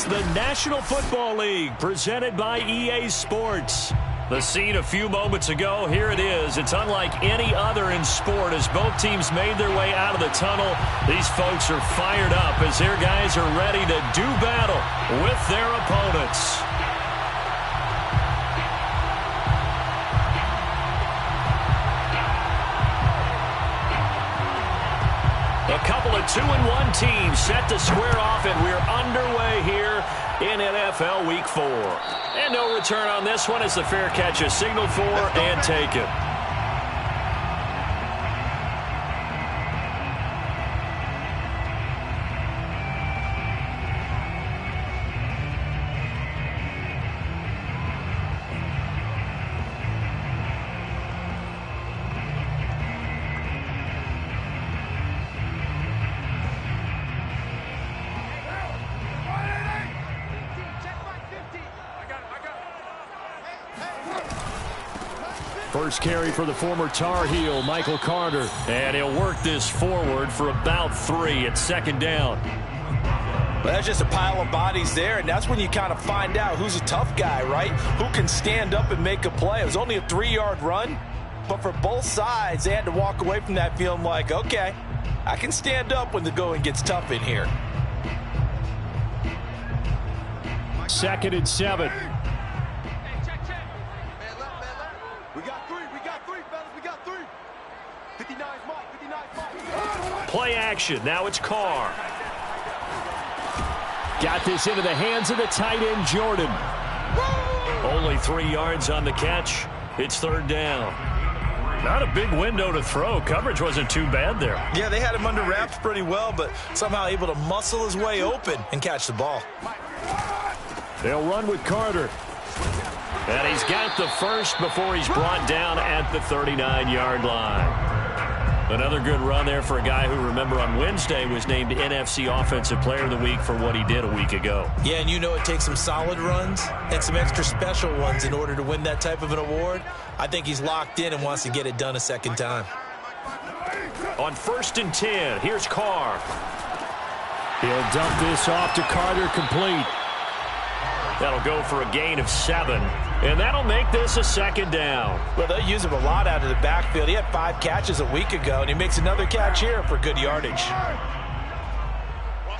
the National Football League, presented by EA Sports. The scene a few moments ago, here it is. It's unlike any other in sport as both teams made their way out of the tunnel. These folks are fired up as their guys are ready to do battle with their opponents. A couple of 2-1 teams set to square off, and we're underway here in NFL Week 4. And no return on this one as the fair catch is signaled for and taken. First carry for the former Tar Heel, Michael Carter. And he'll work this forward for about 3 at second down. Well, that's just a pile of bodies there, and that's when you kind of find out who's a tough guy, right? Who can stand up and make a play. It was only a 3-yard run, but for both sides, they had to walk away from that feeling like, okay, I can stand up when the going gets tough in here. 2nd and 7. Play action. Now it's Carr. Got this into the hands of the tight end, Jordan. Only 3 yards on the catch. It's 3rd down. Not a big window to throw. Coverage wasn't too bad there. Yeah, they had him under wraps pretty well, but somehow able to muscle his way open and catch the ball. They'll run with Carter. And he's got the first before he's brought down at the 39-yard line. Another good run there for a guy who, remember, on Wednesday was named NFC Offensive Player of the Week for what he did a week ago. Yeah, and you know it takes some solid runs and some extra special ones in order to win that type of an award. I think he's locked in and wants to get it done a second time. On 1st and 10, here's Carr. He'll dump this off to Carter, complete. That'll go for a gain of 7. And that'll make this a 2nd down. Well, they'll use him a lot out of the backfield. He had 5 catches a week ago, and he makes another catch here for good yardage. Watch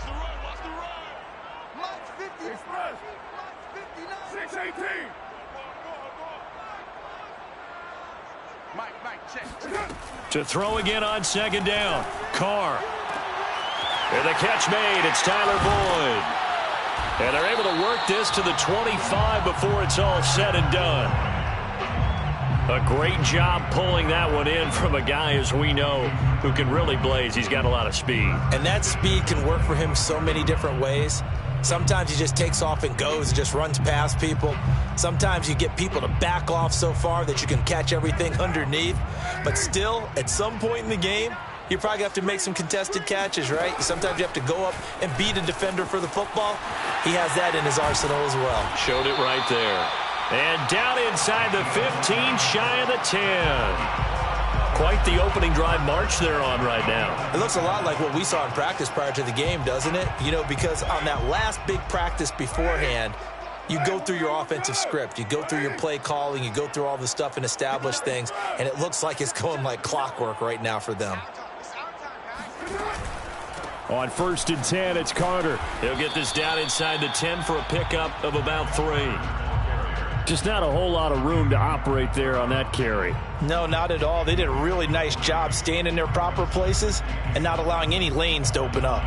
the run, watch the run. Mike's 50. Mike's 59. 618. Mike, check. To throw again on 2nd down. Carr. And the catch made. It's Tyler Boyd. And they're able to work this to the 25 before it's all said and done. A great job pulling that one in from a guy, as we know, who can really blaze. He's got a lot of speed. And that speed can work for him so many different ways. Sometimes he just takes off and goes and just runs past people. Sometimes you get people to back off so far that you can catch everything underneath. But still, at some point in the game, you probably have to make some contested catches, right? Sometimes you have to go up and beat a defender for the football. He has that in his arsenal as well. Showed it right there. And down inside the 15, shy of the 10. Quite the opening drive march they're on right now. It looks a lot like what we saw in practice prior to the game, doesn't it? You know, because on that last big practice beforehand, you go through your offensive script. You go through your play calling. You go through all the stuff and establish things. And it looks like it's going like clockwork right now for them. On 1st and 10, it's Carter. He'll get this down inside the 10 for a pickup of about 3. Just not a whole lot of room to operate there on that carry. No, not at all. They did a really nice job staying in their proper places and not allowing any lanes to open up.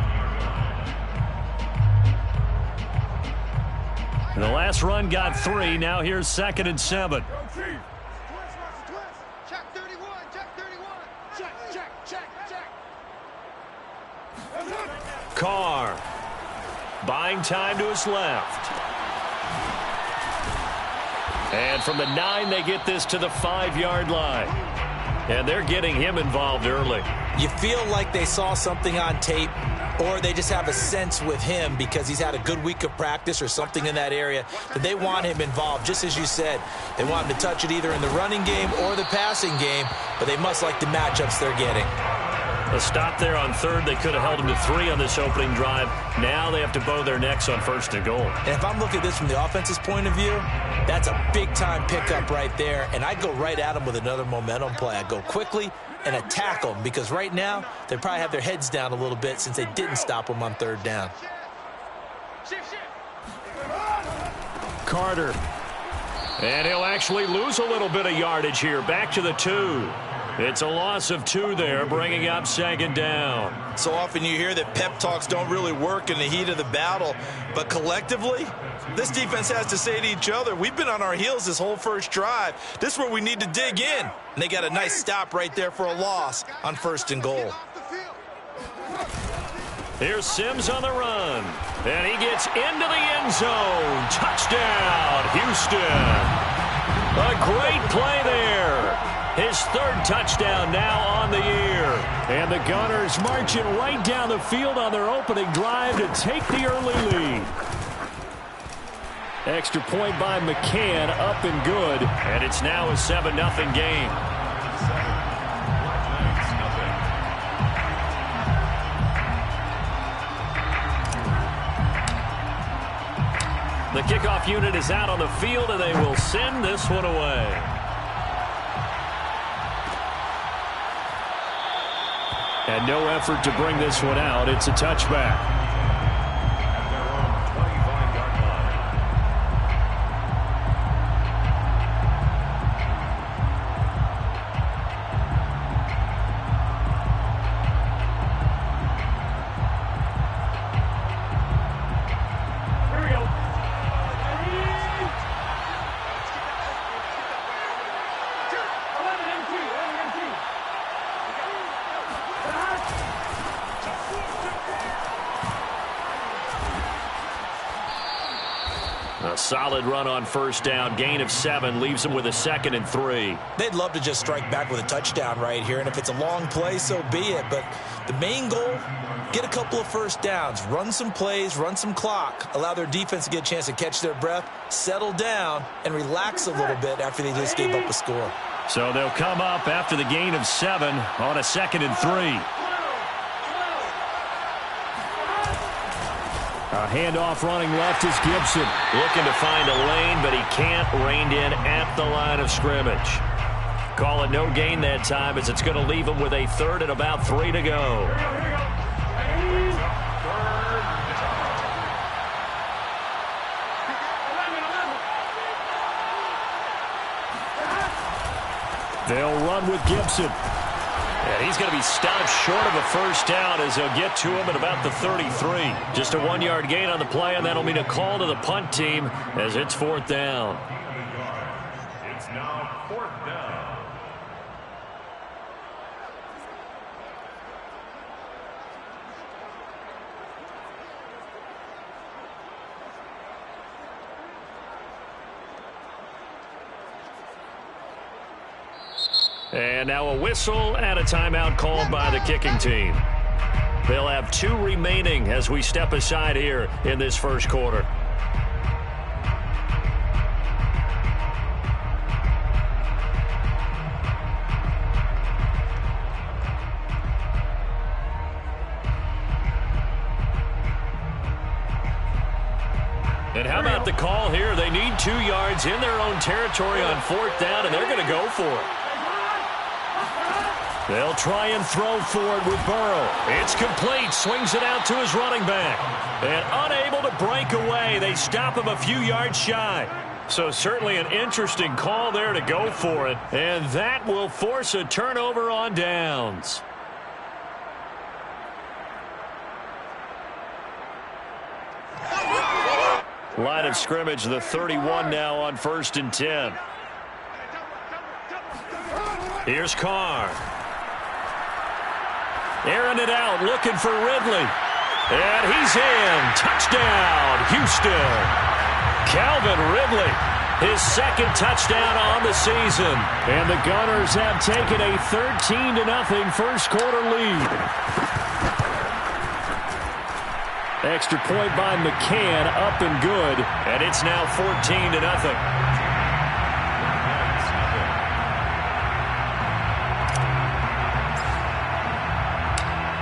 And the last run got 3. Now here's 2nd and 7. Carr buying time to his left. And from the 9, they get this to the 5-yard line. And they're getting him involved early. You feel like they saw something on tape, or they just have a sense with him because he's had a good week of practice or something in that area that they want him involved. Just as you said, they want him to touch it either in the running game or the passing game, but they must like the matchups they're getting. A stop there on third. They could have held them to 3 on this opening drive. Now they have to bow their necks on first and goal. And if I'm looking at this from the offense's point of view, that's a big-time pickup right there. And I'd go right at them with another momentum play. I'd go quickly and attack them because right now they probably have their heads down a little bit since they didn't stop them on third down. Carter. And he'll actually lose a little bit of yardage here. Back to the 2. It's a loss of 2 there, bringing up second down. So often you hear that pep talks don't really work in the heat of the battle, but collectively, this defense has to say to each other, we've been on our heels this whole first drive. This is where we need to dig in. And they got a nice stop right there for a loss on first and goal. Here's Sims on the run. And he gets into the end zone. Touchdown, Houston. A great play there. His 3rd touchdown now on the year. And the Gunners marching right down the field on their opening drive to take the early lead. Extra point by McCann, up and good. And it's now a 7-0 game. The kickoff unit is out on the field, and they will send this one away. And no effort to bring this one out. It's a touchback. A solid run on first down. Gain of 7 leaves them with a 2nd and 3. They'd love to just strike back with a touchdown right here, and if it's a long play, so be it. But the main goal, get a couple of first downs, run some plays, run some clock, allow their defense to get a chance to catch their breath, settle down, and relax a little bit after they just gave up a score. So they'll come up after the gain of 7 on a 2nd and 3. A handoff running left is Gibson. Looking to find a lane, but he can't. Reined in at the line of scrimmage. Call it no gain that time as it's going to leave him with a 3rd and about 3 to go. They'll run with Gibson. And he's going to be stopped short of a first down as they'll get to him at about the 33. Just a 1-yard gain on the play, and that'll mean a call to the punt team as it's 4th down. It's now 4th down. And now a whistle and a timeout called by the kicking team. They'll have 2 remaining as we step aside here in this first quarter. And how about the call here? They need 2 yards in their own territory on 4th down, and they're going to go for it. They'll try and throw for it with Burrow. It's complete. Swings it out to his running back. And unable to break away. They stop him a few yards shy. So certainly an interesting call there to go for it. And that will force a turnover on downs. Line of scrimmage, the 31 now on 1st and 10. Here's Carr. Airing it out, looking for Ridley. And he's in. Touchdown, Houston. Calvin Ridley, his 2nd touchdown on the season. And the Gunners have taken a 13-0 first quarter lead. Extra point by McCann, up and good. And it's now 14-0.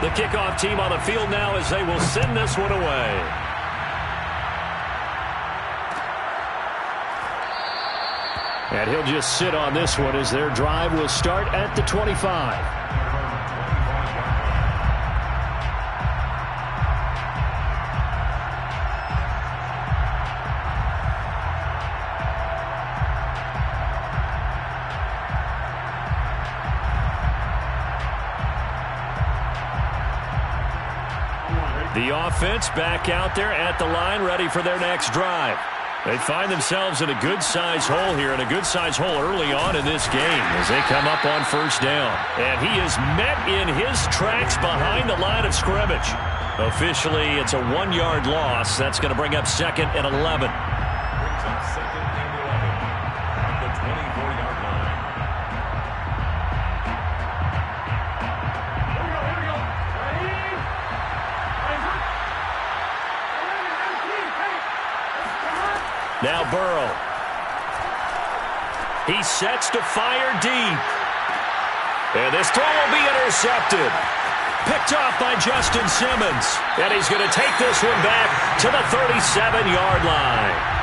The kickoff team on the field now as they will send this one away. And he'll just sit on this one as their drive will start at the 25. The offense back out there at the line, ready for their next drive. They find themselves in a good-sized hole here, and a good-sized hole early on in this game as they come up on first down. And he is met in his tracks behind the line of scrimmage. Officially, it's a 1-yard loss. That's going to bring up 2nd and 11. Brings up 2nd and 11 at the 24-yard line. Here we go. Now Burrow. He sets to fire deep. And this throw will be intercepted. Picked off by Justin Simmons. And he's going to take this one back to the 37-yard line.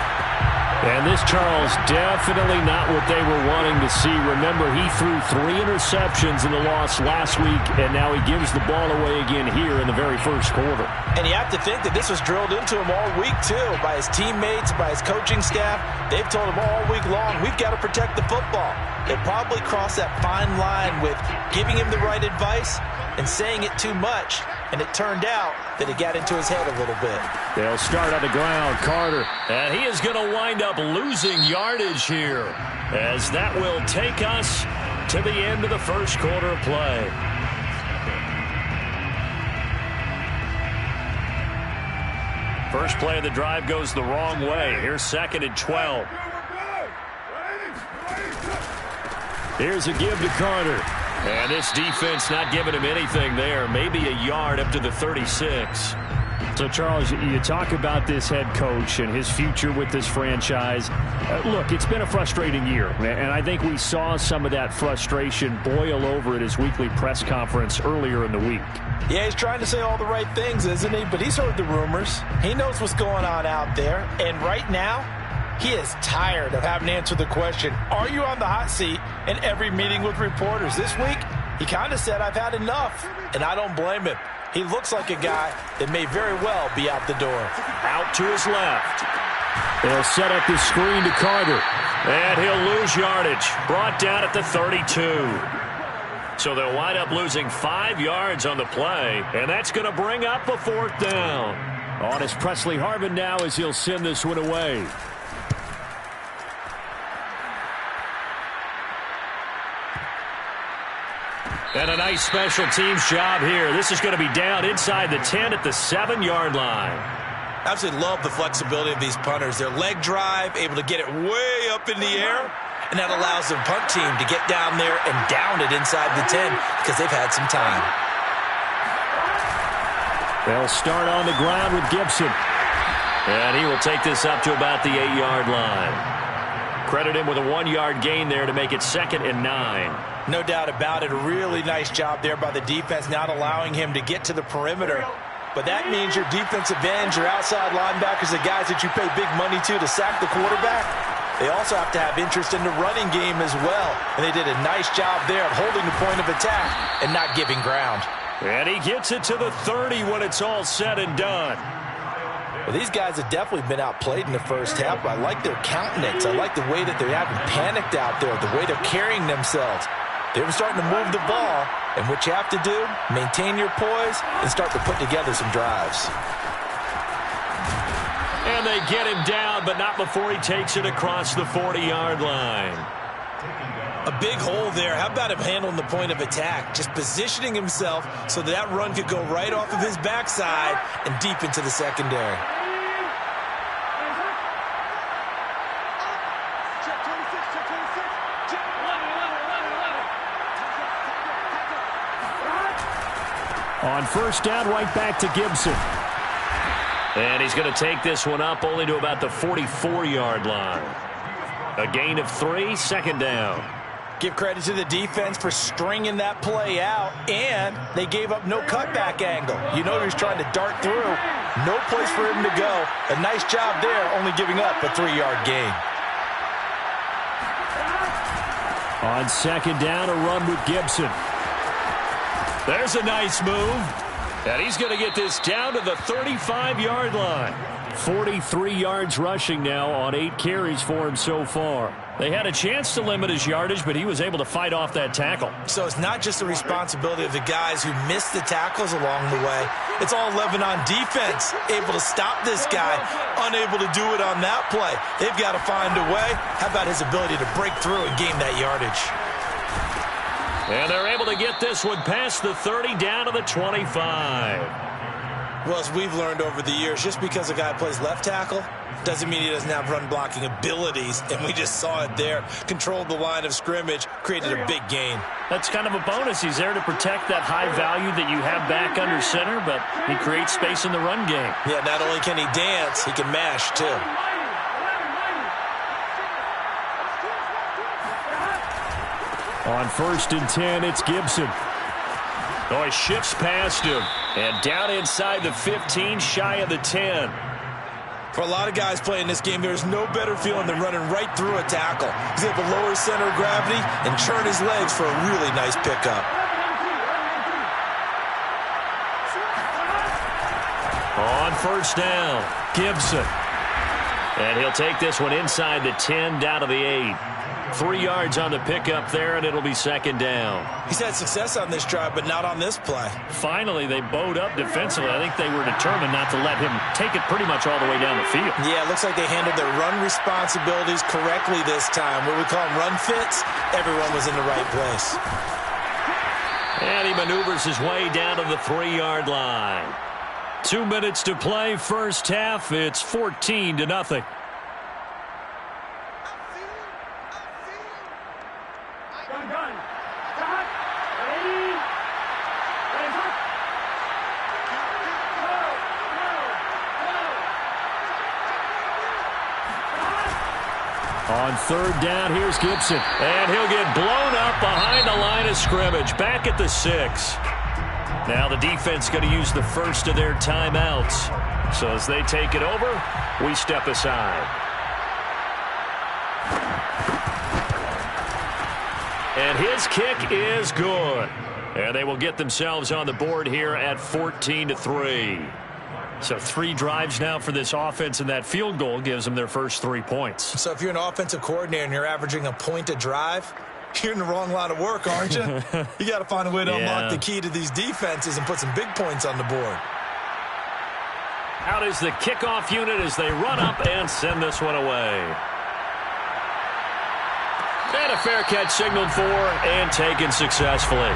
And this, Charles, definitely not what they were wanting to see. Remember, he threw 3 interceptions in the loss last week, and now he gives the ball away again here in the very first quarter. And you have to think that this was drilled into him all week, too, by his teammates, by his coaching staff. They've told him all week long, we've got to protect the football. They probably crossed that fine line with giving him the right advice and saying it too much. And it turned out that it got into his head a little bit. They'll start on the ground, Carter. And he is going to wind up losing yardage here, as that will take us to the end of the first quarter of play. First play of the drive goes the wrong way. Here's 2nd and 12. Here's a give to Carter. And this defense not giving him anything there. Maybe a yard up to the 36. So, Charles, you talk about this head coach and his future with this franchise. Look, it's been a frustrating year, and I think we saw some of that frustration boil over at his weekly press conference earlier in the week. Yeah, he's trying to say all the right things, isn't he? But he's heard the rumors. He knows what's going on out there. And right now, he is tired of having to answer the question, are you on the hot seat in every meeting with reporters? This week, he kind of said, I've had enough, and I don't blame him. He looks like a guy that may very well be out the door. Out to his left. They'll set up the screen to Carter, and he'll lose yardage. Brought down at the 32. So they'll wind up losing 5 yards on the play, and that's going to bring up a 4th down. On is Presley Harvin now as he'll send this one away. And a nice special teams job here. This is going to be down inside the 10 at the 7-yard line. Absolutely love the flexibility of these punters. Their leg drive, able to get it way up in the air, and that allows the punt team to get down there and down it inside the 10 because they've had some time. They'll start on the ground with Gibson. And he will take this up to about the 8-yard line. Credit him with a 1-yard gain there to make it 2nd and 9. No doubt about it. A really nice job there by the defense, not allowing him to get to the perimeter. But that means your defensive ends, your outside linebackers, the guys that you pay big money to sack the quarterback, they also have to have interest in the running game as well. And they did a nice job there of holding the point of attack and not giving ground. And he gets it to the 30 when it's all said and done. Well, these guys have definitely been outplayed in the first half, but I like their countenance. I like the way that they haven't panicked out there, the way they're carrying themselves. They're starting to move the ball, and what you have to do, maintain your poise and start to put together some drives. And they get him down, but not before he takes it across the 40-yard line. A big hole there. How about him handling the point of attack? Just positioning himself so that run could go right off of his backside and deep into the secondary. On first down, right back to Gibson. And he's going to take this one up only to about the 44-yard line. A gain of 3, 2nd down. Give credit to the defense for stringing that play out, and they gave up no cutback angle. You know he was trying to dart through. No place for him to go. A nice job there, only giving up a 3-yard gain. On second down, a run with Gibson. There's a nice move. And he's going to get this down to the 35-yard line. 43 yards rushing now on 8 carries for him so far. They had a chance to limit his yardage, but he was able to fight off that tackle. So it's not just the responsibility of the guys who missed the tackles along the way. It's all 11 on defense, able to stop this guy, unable to do it on that play. They've got to find a way. How about his ability to break through and gain that yardage? And they're able to get this one past the 30 down to the 25. Well, as we've learned over the years, just because a guy plays left tackle doesn't mean he doesn't have run-blocking abilities, and we just saw it there. Controlled the line of scrimmage, created a big gain. That's kind of a bonus. He's there to protect that high value that you have back under center, but he creates space in the run game. Yeah, not only can he dance, he can mash, too. On 1st and 10, it's Gibson. Oh, he shifts past him. And down inside the 15, shy of the 10. For a lot of guys playing this game, there's no better feeling than running right through a tackle. He's able to lower his center of gravity and churn his legs for a really nice pickup. On 1st down, Gibson. And he'll take this one inside the 10, down to the 8. 3 yards on the pickup there, and it'll be 2nd down. He's had success on this drive, but not on this play. Finally, they bowed up defensively. I think they were determined not to let him take it pretty much all the way down the field. Yeah, it looks like they handled their run responsibilities correctly this time. What we call them run fits, everyone was in the right place. And he maneuvers his way down to the 3-yard line. 2 minutes to play, first half. It's 14-0. On 3rd down, here's Gibson. And he'll get blown up behind the line of scrimmage, back at the 6. Now the defense going to use the first of their timeouts. So as they take it over, we step aside. And his kick is good. And they will get themselves on the board here at 14-3. So 3 drives now for this offense, and that field goal gives them their first 3 points. So if you're an offensive coordinator and you're averaging a point a drive, you're in the wrong line of work, aren't you? You got to find a way to unlock the key to these defenses and put some big points on the board. Out is the kickoff unit as they run up and send this one away. And a fair catch signaled for and taken successfully.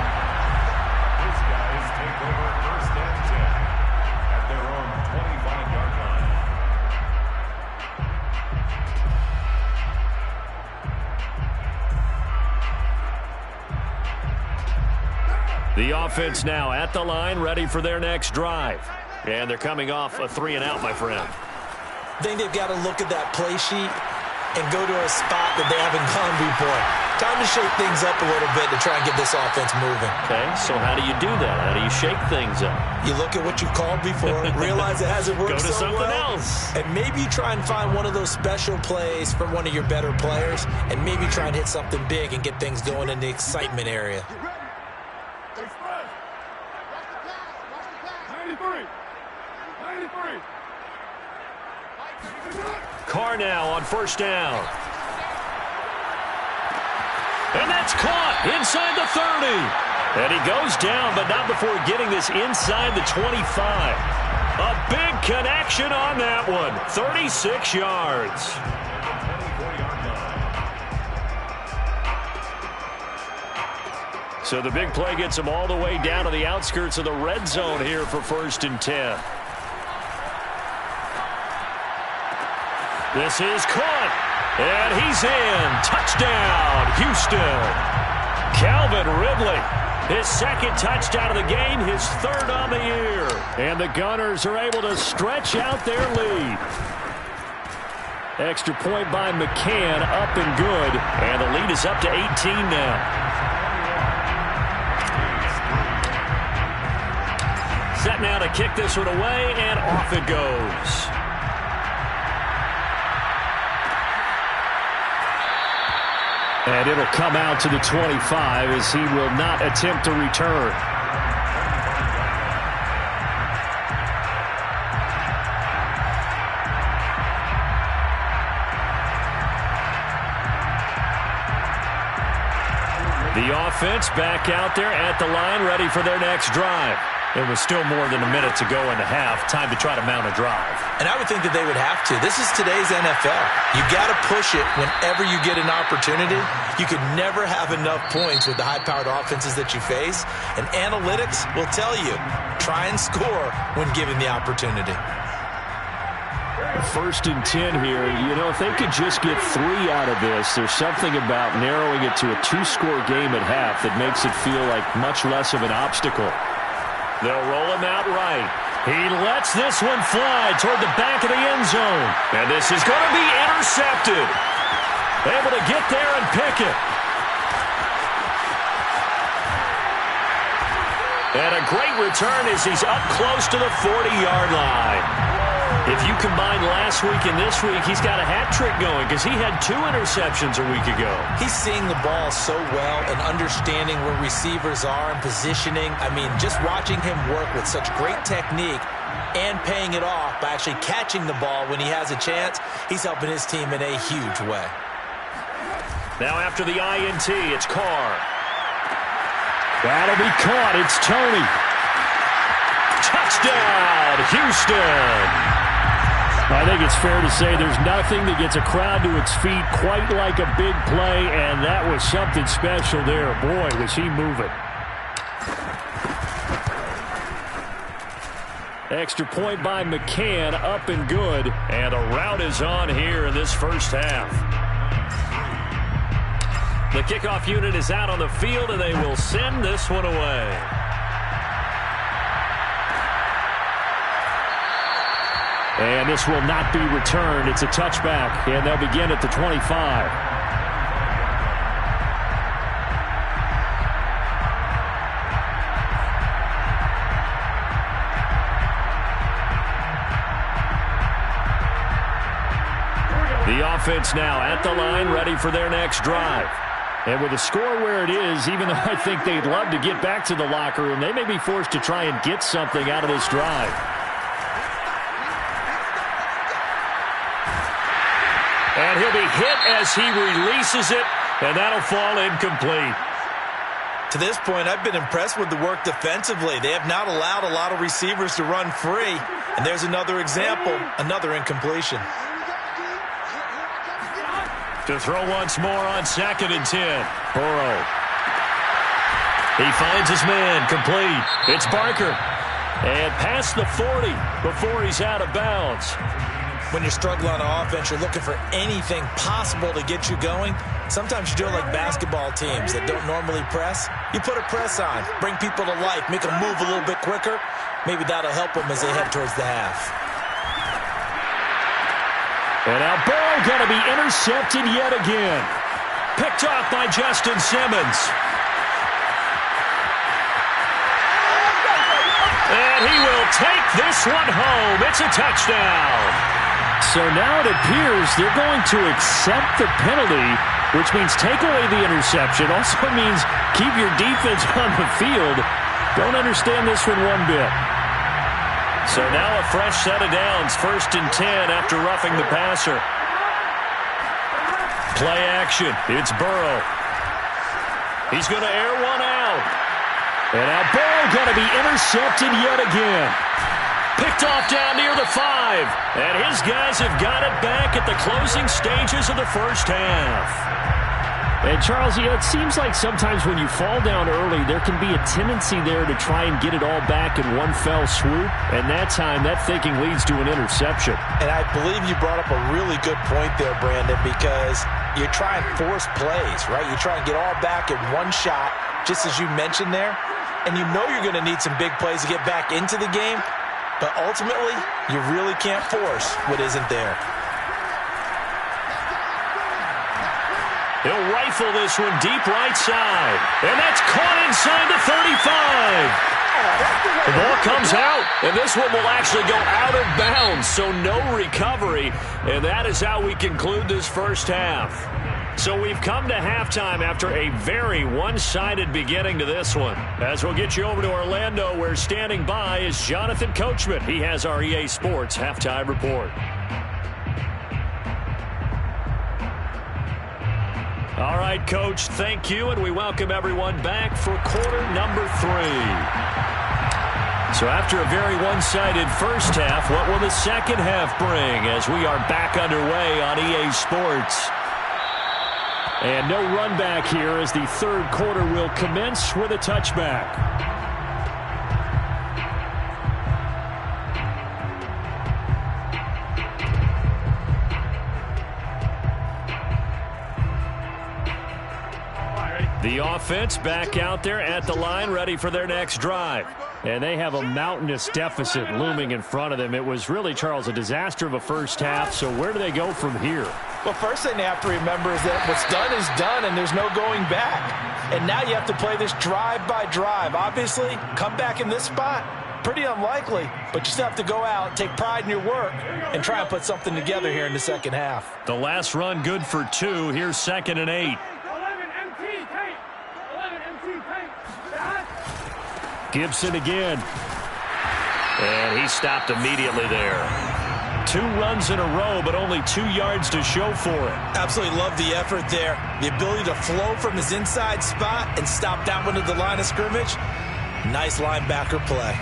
The offense now at the line, ready for their next drive. And they're coming off a 3-and-out, my friend. I think they've got to look at that play sheet and go to a spot that they haven't gone before. Time to shake things up a little bit to try and get this offense moving. Okay, so how do you do that? How do you shake things up? You look at what you've called before, realize it hasn't worked go to so something well, else. and maybe try and find one of those special plays from one of your better players, and maybe try and hit something big and get things going in the excitement area. Carr now on 1st down. And that's caught inside the 30. And he goes down, but not before getting this inside the 25. A big connection on that one. 36 yards. So the big play gets him all the way down to the outskirts of the red zone here for 1st and 10. This is caught, and he's in. Touchdown, Houston. Calvin Ridley, his 2nd touchdown of the game, his 3rd on the year. And the Gunners are able to stretch out their lead. Extra point by McCann, up and good. And the lead is up to 18 now. Set now to kick this one away, and off it goes. And it'll come out to the 25 as he will not attempt to return. The offense back out there at the line, ready for their next drive. It was still more than a minute to go in the half. Time to try to mount a drive. And I would think that they would have to. This is today's NFL. You got to push it whenever you get an opportunity. You could never have enough points with the high-powered offenses that you face. And analytics will tell you, try and score when given the opportunity. 1st and 10 here. You know, if they could just get 3 out of this, there's something about narrowing it to a 2-score game at half that makes it feel like much less of an obstacle. They'll roll him out right. He lets this one fly toward the back of the end zone. And this is going to be intercepted. Able to get there and pick it. And a great return as he's up close to the 40-yard line. If you combine last week and this week, he's got a hat trick going because he had 2 interceptions a week ago. He's seeing the ball so well and understanding where receivers are and positioning. I mean, just watching him work with such great technique and paying it off by actually catching the ball when he has a chance, he's helping his team in a huge way. Now after the INT, it's Carr. That'll be caught. It's Tony. Touchdown, Houston. I think it's fair to say there's nothing that gets a crowd to its feet quite like a big play, and that was something special there. Boy, was he moving. Extra point by McCann, up and good. And a rout is on here in this first half. The kickoff unit is out on the field, and they will send this one away. And this will not be returned. It's a touchback, and they'll begin at the 25. The offense now at the line, ready for their next drive. And with the score where it is, even though I think they'd love to get back to the locker room, they may be forced to try and get something out of this drive. And he'll be hit as he releases it, and that'll fall incomplete. To this point, I've been impressed with the work defensively. They have not allowed a lot of receivers to run free. And there's another example, another incompletion. To throw once more on 2nd and 10. Burrow. He finds his man, complete. It's Barker. And past the 40 before he's out of bounds. When you're struggling on offense, you're looking for anything possible to get you going. Sometimes you do it like basketball teams that don't normally press. You put a press on, bring people to life, make them move a little bit quicker. Maybe that'll help them as they head towards the half. And now Burrow going to be intercepted yet again. Picked off by Justin Simmons. And he will take this one home. It's a touchdown. So now it appears they're going to accept the penalty, which means take away the interception. Also means keep your defense on the field. Don't understand this one one bit. So now a fresh set of downs. 1st and 10 after roughing the passer. Play action. It's Burrow. He's going to air one out. And now Burrow going to be intercepted yet again. Picked off down near the 5. And his guys have got it back at the closing stages of the first half. And, Charles, you know, it seems like sometimes when you fall down early, there can be a tendency there to try and get it all back in one fell swoop. And that time, that thinking leads to an interception. And I believe you brought up a really good point there, Brandon, because you try and force plays, right? You try and get all back in one shot, just as you mentioned there. And you know you're going to need some big plays to get back into the game. But ultimately, you really can't force what isn't there. He'll rifle this one deep right side. And that's caught inside the 35. The ball comes out, and this one will actually go out of bounds, so no recovery. And that is how we conclude this first half. So we've come to halftime after a very one-sided beginning to this one. As we'll get you over to Orlando, where standing by is Jonathan Coachman. He has our EA Sports halftime report. All right, Coach, thank you, and we welcome everyone back for quarter number 3. So after a very one-sided first half, what will the second half bring as we are back underway on EA Sports? And no run back here as the third quarter will commence with a touchback. The offense back out there at the line, ready for their next drive. And they have a mountainous deficit looming in front of them. It was really, Charles, a disaster of a first half. So where do they go from here? Well, first thing they have to remember is that what's done is done, and there's no going back. And now you have to play this drive by drive. Obviously, come back in this spot, pretty unlikely. But you still have to go out, take pride in your work, and try and put something together here in the second half. The last run good for 2. Here's 2nd and 8. Gibson again. And he stopped immediately there. 2 runs in a row, but only 2 yards to show for it. Absolutely love the effort there. The ability to flow from his inside spot and stop that one at the line of scrimmage. Nice linebacker play.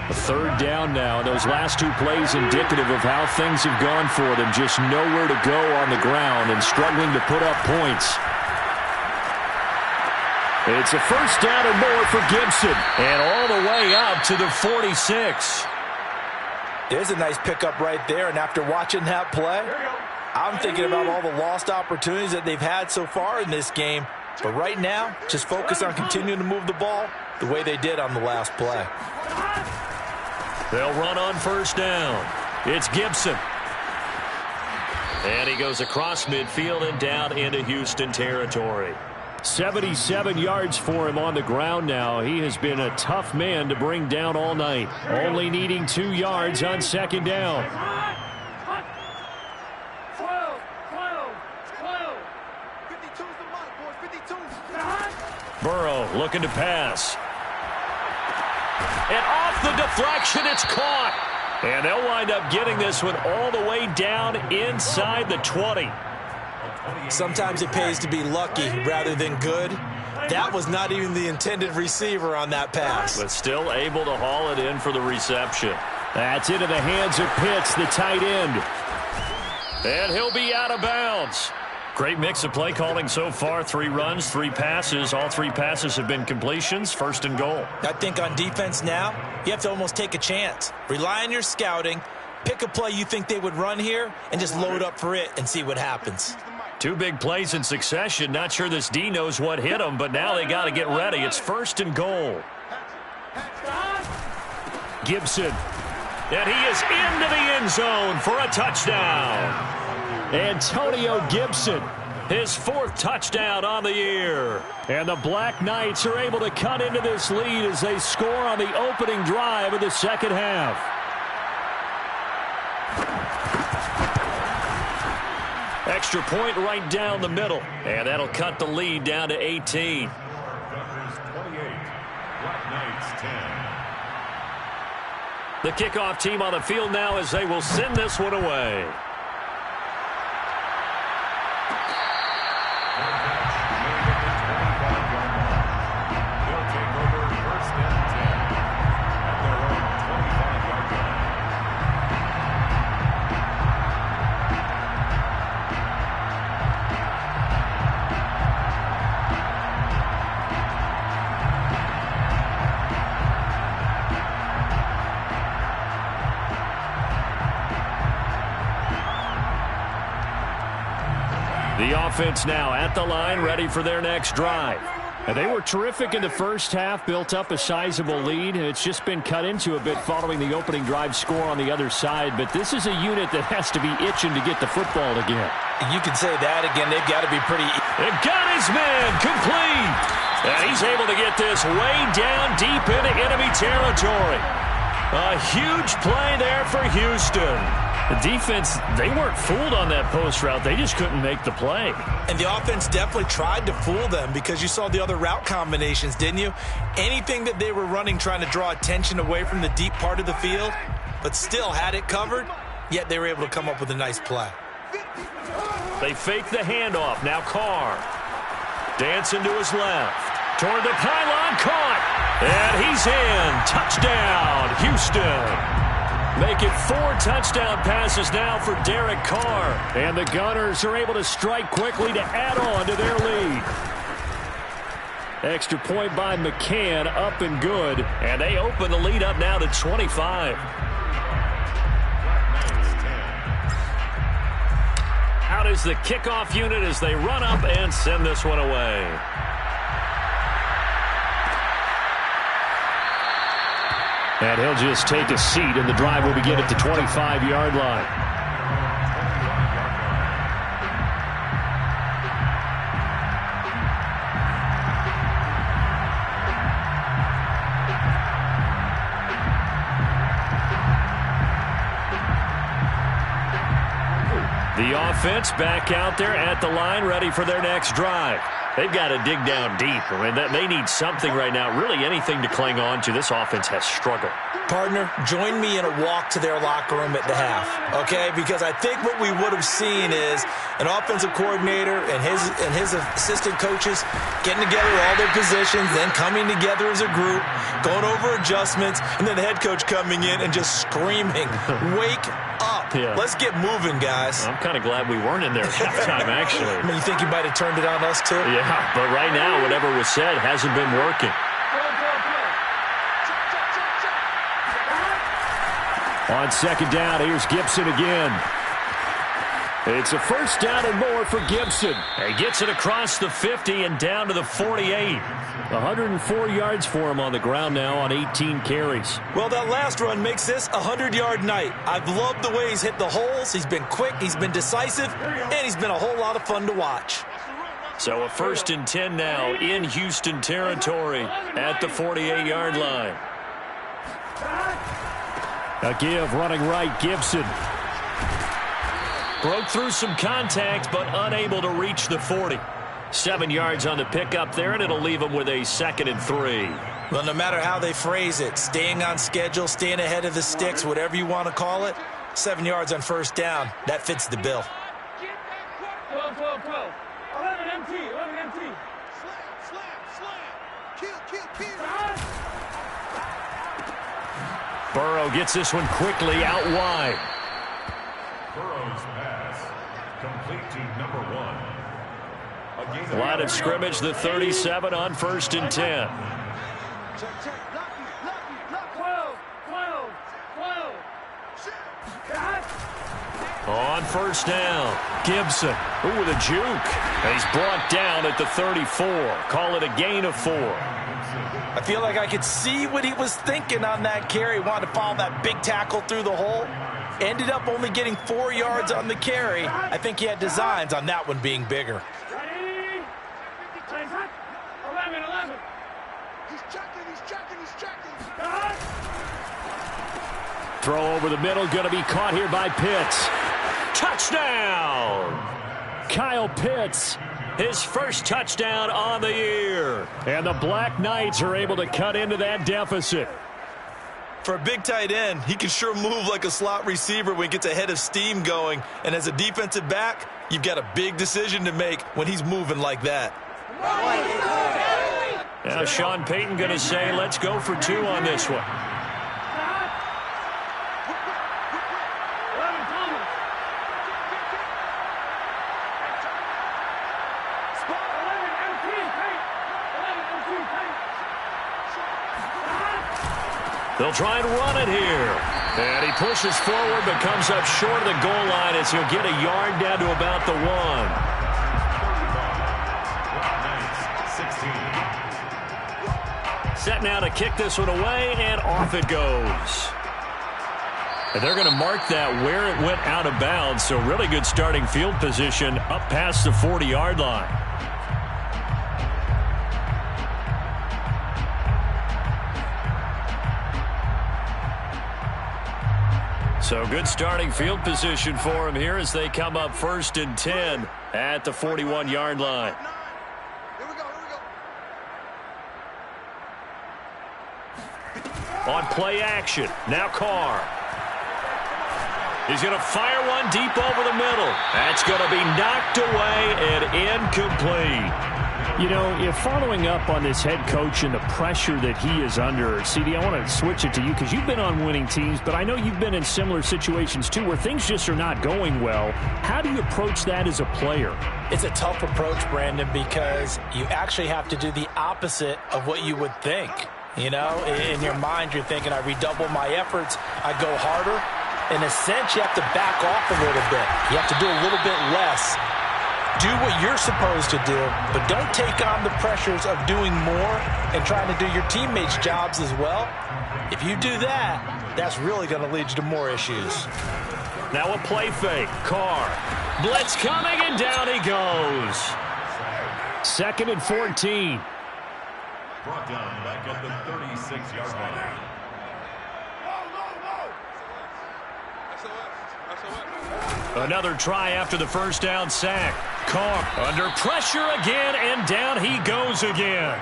A third down now. Those last 2 plays indicative of how things have gone for them. Just nowhere to go on the ground and struggling to put up points. It's a first down or more for Gibson. And all the way up to the 46. There's a nice pickup right there. And after watching that play, I'm thinking about all the lost opportunities that they've had so far in this game. But right now, just focus on continuing to move the ball the way they did on the last play. They'll run on first down. It's Gibson. And he goes across midfield and down into Houston territory. 77 yards for him on the ground now. He has been a tough man to bring down all night. Only needing 2 yards on second down. 12. 52's the mark, boys. 52. Burrow looking to pass. And off the deflection, it's caught. And they'll wind up getting this one all the way down inside the 20. Sometimes it pays to be lucky rather than good. That was not even the intended receiver on that pass. But still able to haul it in for the reception. That's into the hands of Pitts, the tight end. And he'll be out of bounds. Great mix of play calling so far. 3 runs, 3 passes. All 3 passes have been completions. First and goal. I think on defense now, you have to almost take a chance. Rely on your scouting. Pick a play you think they would run here and just load up for it and see what happens. 2 big plays in succession. Not sure this D knows what hit him, but now they got to get ready. It's first and goal. Gibson. And he is into the end zone for a touchdown. Antonio Gibson. His 4th touchdown on the year. And the Black Knights are able to cut into this lead as they score on the opening drive of the second half. Extra point right down the middle. And that'll cut the lead down to 18. The kickoff team on the field now as they will send this one away. The offense now at the line, ready for their next drive. And they were terrific in the first half, built up a sizable lead. It's just been cut into a bit following the opening drive score on the other side. But this is a unit that has to be itching to get the football again. You can say that again. They've got to be pretty. It got his man complete. And he's able to get this way down deep into enemy territory. A huge play there for Houston. The defense, they weren't fooled on that post route. They just couldn't make the play. And the offense definitely tried to fool them because you saw the other route combinations, didn't you? Anything that they were running trying to draw attention away from the deep part of the field, but still had it covered, yet they were able to come up with a nice play. They fake the handoff. Now Carr. Dancing to his left. Toward the pylon, caught. And he's in. Touchdown, Houston. Make it 4 touchdown passes now for Derek Carr. And the Gunners are able to strike quickly to add on to their lead. Extra point by McCann, up and good. And they open the lead up now to 25. Out is the kickoff unit as they run up and send this one away. And he'll just take a seat, and the drive will begin at the 25-yard line. The offense back out there at the line, ready for their next drive. They've got to dig down deep. I mean, they need something right now, really anything to cling on to. This offense has struggled. Partner, join me in a walk to their locker room at the half, okay? Because I think what we would have seen is an offensive coordinator and his assistant coaches getting together all their positions, then coming together as a group, going over adjustments, and then the head coach coming in and just screaming, wake up. Yeah. Let's get moving, guys. I'm kind of glad we weren't in there at halftime, actually. I mean, you think you might have turned it on us, too? Yeah, but right now, whatever was said hasn't been working. On second down, here's Gibson again. It's a first down and more for Gibson. He gets it across the 50 and down to the 48. 104 yards for him on the ground now on 18 carries. Well, that last run makes this a 100-yard night. I've loved the way he's hit the holes. He's been quick, he's been decisive, and he's been a whole lot of fun to watch. So a 1st and 10 now in Houston territory at the 48-yard line. A give running right, Gibson. Broke through some contact, but unable to reach the 40. 7 yards on the pickup there, and it'll leave them with a 2nd and 3. Well, no matter how they phrase it, staying on schedule, staying ahead of the sticks, whatever you want to call it, 7 yards on first down, that fits the bill. 12, 12, 12. 11 MT, 11 MT. Slam. Kill. Burrow gets this one quickly out wide. Burrow's pass complete to number 1. Line of scrimmage, the 37 on 1st and 10. Check. Lucky. 12. On first down, Gibson. Ooh, with a juke. And he's brought down at the 34. Call it a gain of 4. I feel like I could see what he was thinking on that carry. Wanted to follow that big tackle through the hole. Ended up only getting 4 yards on the carry. I think he had designs on that one being bigger. 11. He's checking. Throw over the middle, going to be caught here by Pitts. Touchdown! Kyle Pitts. His first touchdown on the year. And the Black Knights are able to cut into that deficit. For a big tight end, he can sure move like a slot receiver when he gets a head of steam going. And as a defensive back, you've got a big decision to make when he's moving like that. Now Sean Payton going to say, let's go for 2 on this one. They'll try and run it here. And he pushes forward but comes up short of the goal line as he'll get a yard down to about the 1. Set now to kick this one away, and off it goes. And they're going to mark that where it went out of bounds, so really good starting field position up past the 40-yard line. So good starting field position for him here as they come up 1st and 10 at the 41-yard line. Here we go. On play action, now Carr. He's going to fire one deep over the middle. That's going to be knocked away and incomplete. You know, if following up on this head coach and the pressure that he is under, CD, I want to switch it to you because you've been on winning teams, but I know you've been in similar situations too where things just are not going well. How do you approach that as a player? It's a tough approach, Brandon, because you actually have to do the opposite of what you would think. You know, in your mind, you're thinking, I redouble my efforts, I go harder. In a sense, you have to back off a little bit. You have to do a little bit less. Do what you're supposed to do, but don't take on the pressures of doing more and trying to do your teammates' jobs as well. If you do that, that's really going to lead you to more issues. Now a play fake. Carr. Blitz coming, and down he goes. 2nd and 14. Brought down back at the 36-yard line. Another try after the first down sack. Carr under pressure again, and down he goes again.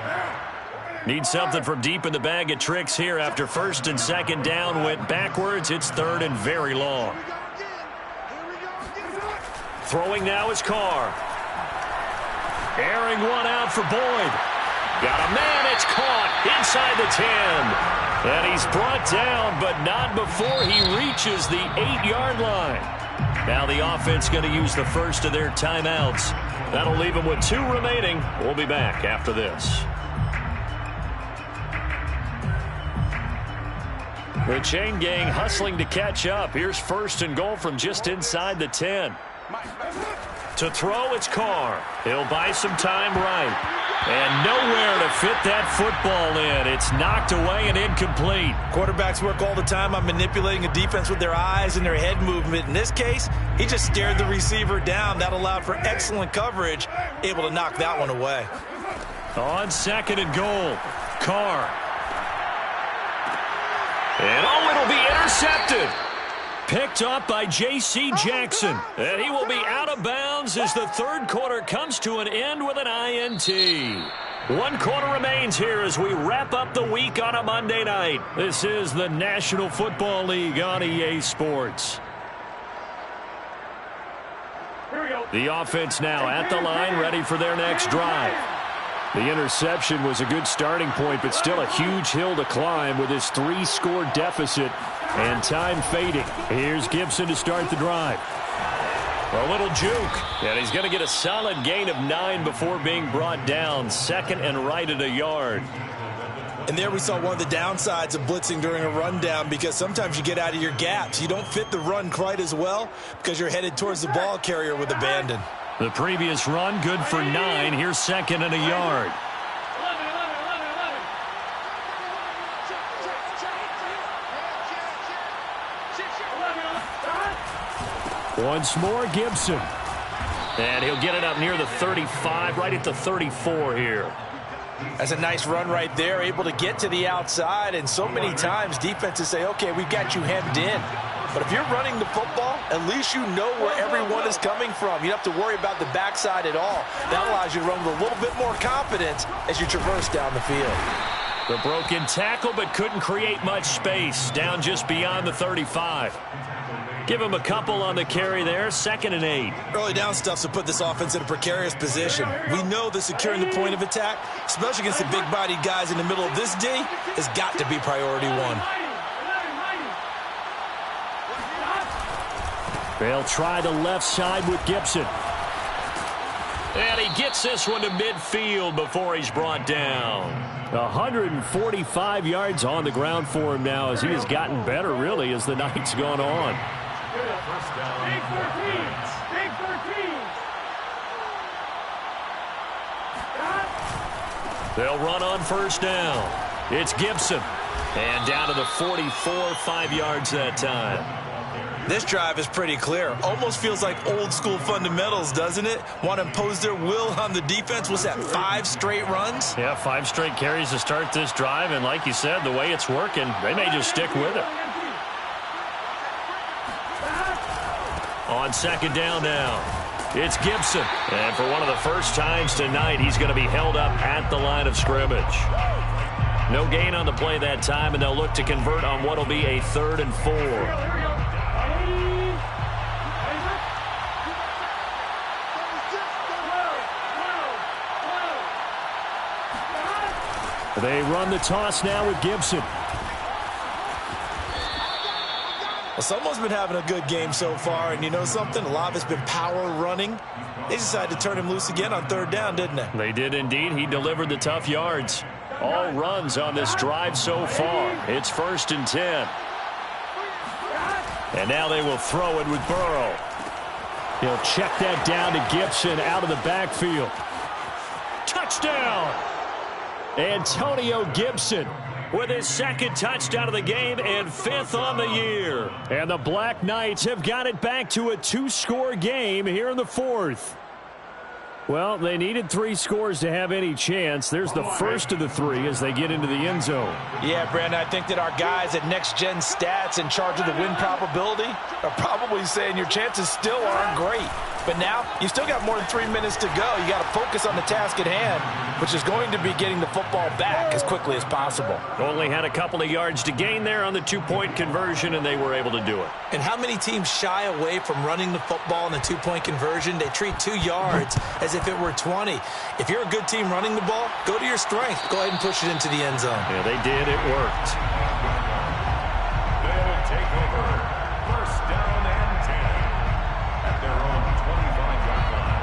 Need something from deep in the bag of tricks here after 1st and 2nd down went backwards. It's 3rd and very long. Throwing now is Carr. Airing one out for Boyd. Got a man, it's caught inside the 10. And he's brought down, but not before he reaches the 8-yard line. Now the offense going to use the first of their timeouts. That'll leave them with 2 remaining. We'll be back after this. The chain gang hustling to catch up. Here's 1st and goal from just inside the 10. To throw, it's Carr. He'll buy some time right. And nowhere to fit that football in. It's knocked away and incomplete. Quarterbacks work all the time on manipulating a defense with their eyes and their head movement. In this case, he just stared the receiver down. That allowed for excellent coverage, able to knock that one away. On 2nd and goal, Carr. And it'll be intercepted. Picked up by J.C. Jackson. And he will be out of bounds as the 3rd quarter comes to an end with an INT. 1 quarter remains here as we wrap up the week on a Monday night. This is the National Football League on EA Sports. Here we go. The offense now at the line, ready for their next drive. The interception was a good starting point, but still a huge hill to climb with his 3-score deficit. And time fading. Here's Gibson to start the drive. A little juke. And he's going to get a solid gain of 9 before being brought down. 2nd and right at a yard. And there we saw one of the downsides of blitzing during a rundown, because sometimes you get out of your gaps. You don't fit the run quite as well because you're headed towards the ball carrier with abandon. The previous run good for 9. Here's 2nd and a yard. Once more, Gibson. And he'll get it up near the 35, right at the 34 here. That's a nice run right there, able to get to the outside. And so many times defenses say, okay, we've got you hemmed in. But if you're running the football, at least you know where everyone is coming from. You don't have to worry about the backside at all. That allows you to run with a little bit more confidence as you traverse down the field. The broken tackle, but couldn't create much space. Down just beyond the 35. Give him a couple on the carry there. 2nd and 8. Early down stuff's to put this offense in a precarious position. We know that securing the point of attack, especially against the big-bodied guys in the middle of this D, has got to be priority 1. They'll try the left side with Gibson. And he gets this one to midfield before he's brought down. 145 yards on the ground for him now as he has gotten better, really, as the night's gone on. First down. Big 13. They'll run on 1st down. It's Gibson. And down to the 44, 5 yards that time. This drive is pretty clear. Almost feels like old school fundamentals, doesn't it? Want to impose their will on the defense. What's that, 5 straight runs? Yeah, 5 straight carries to start this drive. And like you said, the way it's working, they may just stick with it. On second down now, it's Gibson. And for one of the first times tonight, he's going to be held up at the line of scrimmage. No gain on the play that time, and they'll look to convert on what will be a 3rd and 4. They run the toss now with Gibson. Well, someone's been having a good game so far, and you know something? A lot of it's been power running. They decided to turn him loose again on 3rd down, didn't they? They did indeed. He delivered the tough yards. All runs on this drive so far. It's 1st and 10. And now they will throw it with Burrow. He'll check that down to Gibson out of the backfield. Touchdown! Antonio Gibson with his 2nd touchdown of the game and 5th on the year. And the Black Knights have got it back to a 2-score game here in the 4th. Well, they needed 3 scores to have any chance. There's the first of the 3 as they get into the end zone. Yeah, Brandon, I think that our guys at Next Gen Stats in charge of the win probability are probably saying your chances still aren't great. But now, you still got more than 3 minutes to go. You got to focus on the task at hand, which is going to be getting the football back as quickly as possible. Only had a couple of yards to gain there on the 2-point conversion, and they were able to do it. And how many teams shy away from running the football in the 2-point conversion? They treat 2 yards as if it were 20. If you're a good team running the ball, go to your strength. Go ahead and push it into the end zone. Yeah, they did. It worked. They'll take over. 1st down and 10 at their own 25-yard line.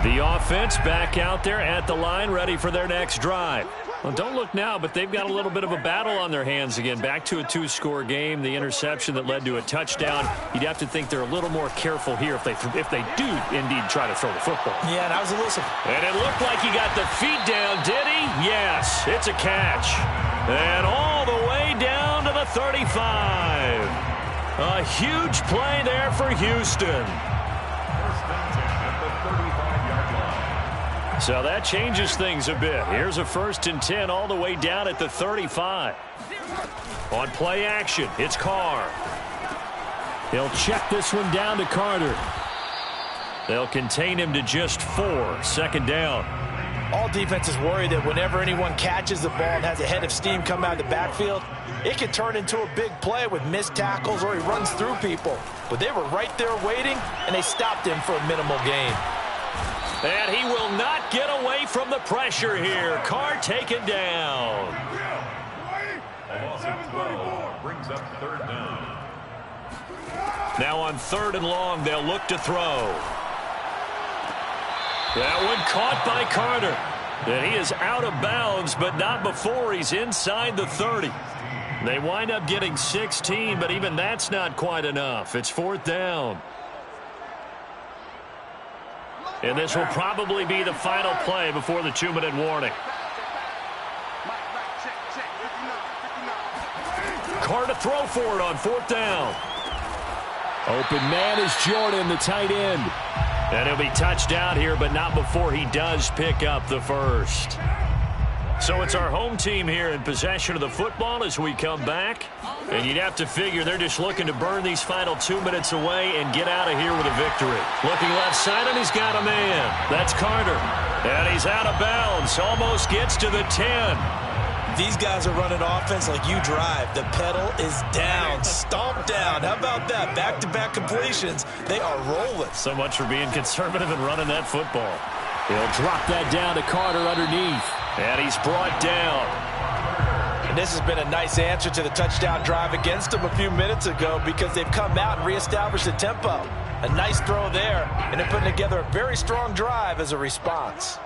The offense back out there at the line, ready for their next drive. Well, don't look now, but they've got a little bit of a battle on their hands again. Back to a 2-score game. The interception that led to a touchdown. You'd have to think they're a little more careful here if they do indeed try to throw the football. Yeah, and I was a little surprised. And it looked like he got the feet down, did he? Yes, it's a catch. And all the way down to the 35. A huge play there for Houston. So that changes things a bit. Here's a 1st and 10 all the way down at the 35. On play action, it's Carr. He'll check this one down to Carter. They'll contain him to just 4. 2nd down. All defenses worry that whenever anyone catches the ball and has a head of steam come out of the backfield, it can turn into a big play with missed tackles or he runs through people. But they were right there waiting, and they stopped him for a minimal gain. And he will not get away from the pressure here. Carr taken down. A loss of 12 brings up 3rd down. Now on 3rd and long, they'll look to throw. That one caught by Carter. And he is out of bounds, but not before he's inside the 30. They wind up getting 16, but even that's not quite enough. It's 4th down. And this will probably be the final play before the 2-minute warning. Carr to throw for it on 4th down. Open man is Jordan, the tight end. And he'll be touched out here, but not before he does pick up the 1st. So it's our home team here in possession of the football as we come back. And you'd have to figure they're just looking to burn these final 2 minutes away and get out of here with a victory. Looking left side, and he's got a man. That's Carter. And he's out of bounds. Almost gets to the 10. These guys are running offense like you drive. The pedal is down, stomped down. How about that? Back-to-back completions. They are rolling. So much for being conservative and running that football. He'll drop that down to Carter underneath. And he's brought down. And this has been a nice answer to the touchdown drive against them a few minutes ago because they've come out and reestablished the tempo. A nice throw there, and they're putting together a very strong drive as a response.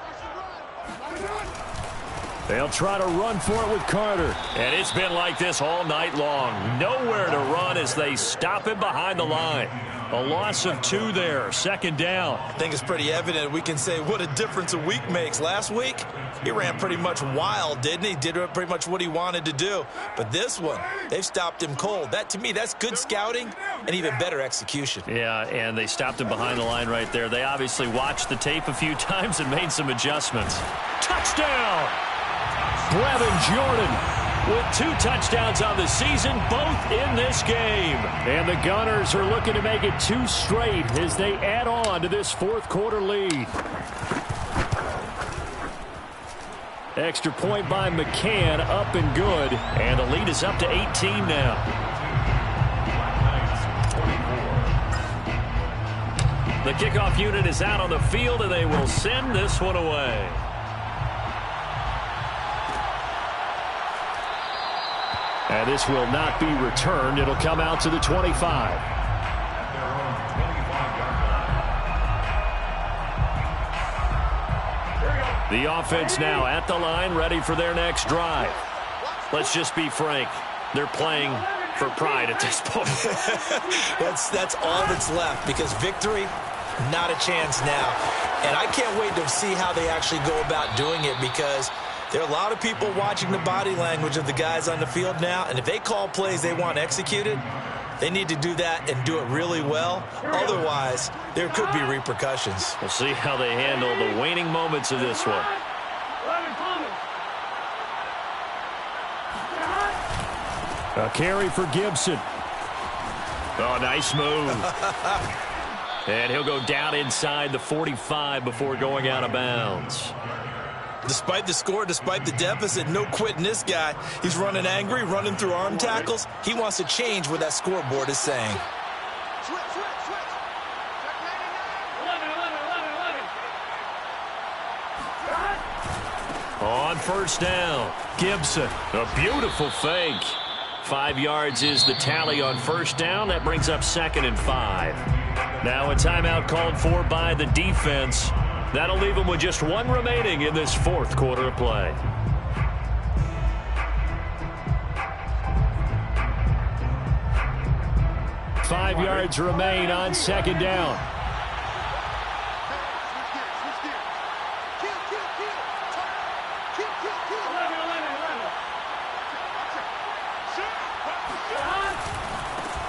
They'll try to run for it with Carter. And it's been like this all night long. Nowhere to run as they stop him behind the line. A loss of 2 there. 2nd down. I think it's pretty evident. We can say what a difference a week makes. Last week, he ran pretty much wild, didn't he? Did pretty much what he wanted to do. But this one, they've stopped him cold. That, to me, that's good scouting and even better execution. Yeah, and they stopped him behind the line right there. They obviously watched the tape a few times and made some adjustments. Touchdown! Brevin Jordan with 2 touchdowns on the season, both in this game. And the Gunners are looking to make it 2 straight as they add on to this 4th quarter lead. Extra point by McCann, up and good. And the lead is up to 18 now. The kickoff unit is out on the field, and they will send this one away. And this will not be returned. It'll come out to the 25. The offense now at the line, ready for their next drive. Let's just be frank. They're playing for pride at this point. That's all that's left, because victory, not a chance now. And I can't wait to see how they actually go about doing it, because there are a lot of people watching the body language of the guys on the field now, and if they call plays they want executed, they need to do that and do it really well. Otherwise, there could be repercussions. We'll see how they handle the waning moments of this one. A carry for Gibson. Oh, nice move. And he'll go down inside the 45 before going out of bounds. Despite the score, despite the deficit, no quitting this guy. He's running angry, running through arm tackles. He wants to change what that scoreboard is saying. On 1st down, Gibson. A beautiful fake. 5 yards is the tally on 1st down. That brings up 2nd and 5. Now a timeout called for by the defense. That'll leave them with just 1 remaining in this 4th quarter of play. Five yards remain on 2nd down.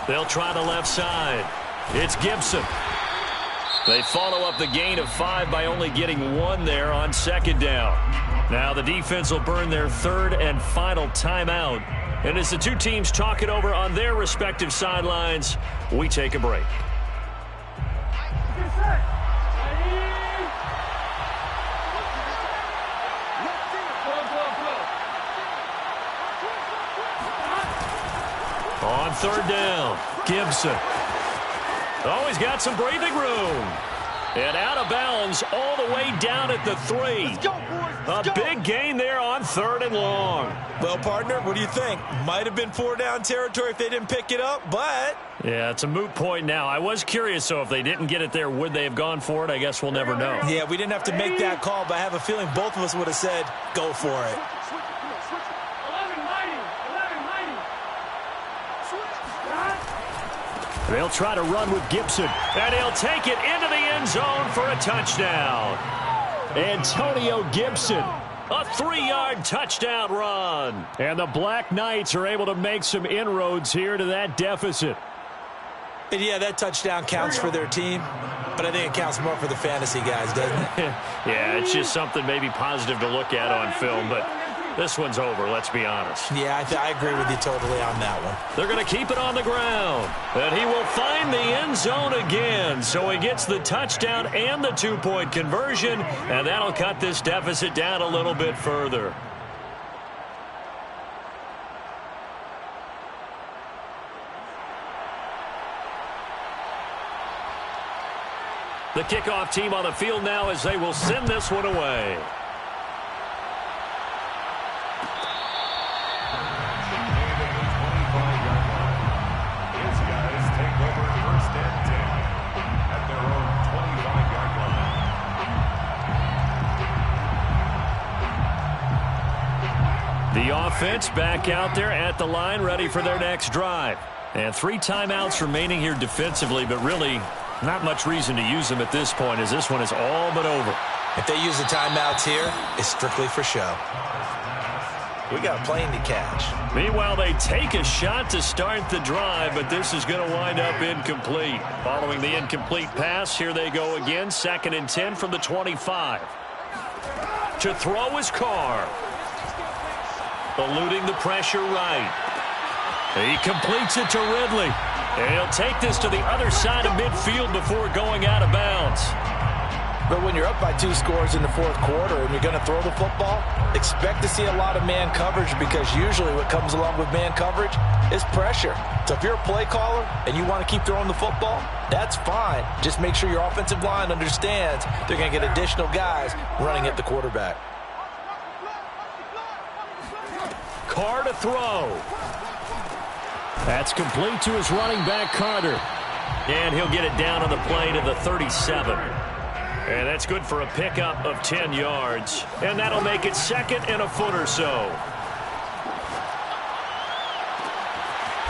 They'll try the left side. It's Gibson. They follow up the gain of 5 by only getting 1 there on 2nd down. Now the defense will burn their 3rd and final timeout. And as the two teams talk it over on their respective sidelines, we take a break. On 3rd down, Gibson. Oh, he's got some breathing room. And out of bounds all the way down at the 3. Let's go, boys. A big gain there on 3rd and long. Well, partner, what do you think? Might have been 4 down territory if they didn't pick it up, but... Yeah, it's a moot point now. I was curious, so if they didn't get it there, would they have gone for it? I guess we'll never know. Yeah, we didn't have to make that call, but I have a feeling both of us would have said, go for it. They'll try to run with Gibson. And he'll take it into the end zone for a touchdown. Antonio Gibson. A 3-yard touchdown run. And the Black Knights are able to make some inroads here to that deficit. And yeah, that touchdown counts for their team, but I think it counts more for the fantasy guys, doesn't it? Yeah, it's just something maybe positive to look at on film, but this one's over, let's be honest. Yeah, I agree with you totally on that one. They're going to keep it on the ground. And he will find the end zone again. So he gets the touchdown and the 2-point conversion. And that'll cut this deficit down a little bit further. The kickoff team on the field now as they will send this one away. The offense back out there at the line, ready for their next drive. And 3 timeouts remaining here defensively, but really not much reason to use them at this point, as this one is all but over. If they use the timeouts here, it's strictly for show. We got a plane to catch. Meanwhile, they take a shot to start the drive, but this is going to wind up incomplete. Following the incomplete pass, here they go again. 2nd and 10 from the 25. To throw is Carr. Eluding the pressure right. He completes it to Ridley. And he'll take this to the other side of midfield before going out of bounds. But when you're up by 2 scores in the 4th quarter and you're going to throw the football, expect to see a lot of man coverage, because usually what comes along with man coverage is pressure. So if you're a play caller and you want to keep throwing the football, that's fine. Just make sure your offensive line understands they're going to get additional guys running at the quarterback. Carr to throw. That's complete to his running back, Carter. And he'll get it down on the play to the 37. And that's good for a pickup of 10 yards. And that'll make it 2nd and a foot or so.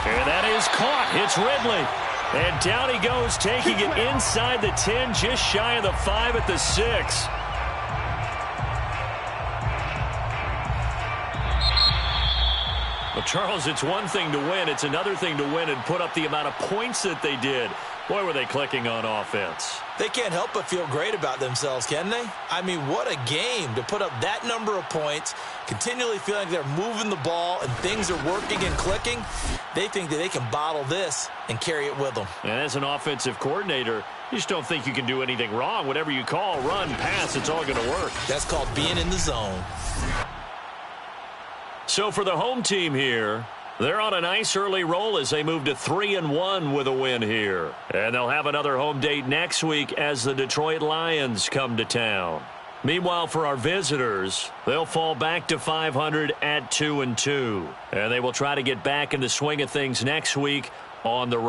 And that is caught. It's Ridley. And down he goes, taking it inside the 10, just shy of the 5 at the 6. Well, Charles, it's one thing to win. It's another thing to win and put up the amount of points that they did. Boy, were they clicking on offense. They can't help but feel great about themselves, can they? I mean, what a game to put up that number of points, continually feeling like they're moving the ball and things are working and clicking. They think that they can bottle this and carry it with them. And as an offensive coordinator, you just don't think you can do anything wrong. Whatever you call, run, pass, it's all going to work. That's called being in the zone. So for the home team here, they're on a nice early roll as they move to 3-1 with a win here. And they'll have another home date next week as the Detroit Lions come to town. Meanwhile, for our visitors, they'll fall back to 500 at 2-2. And they will try to get back in the swing of things next week on the road.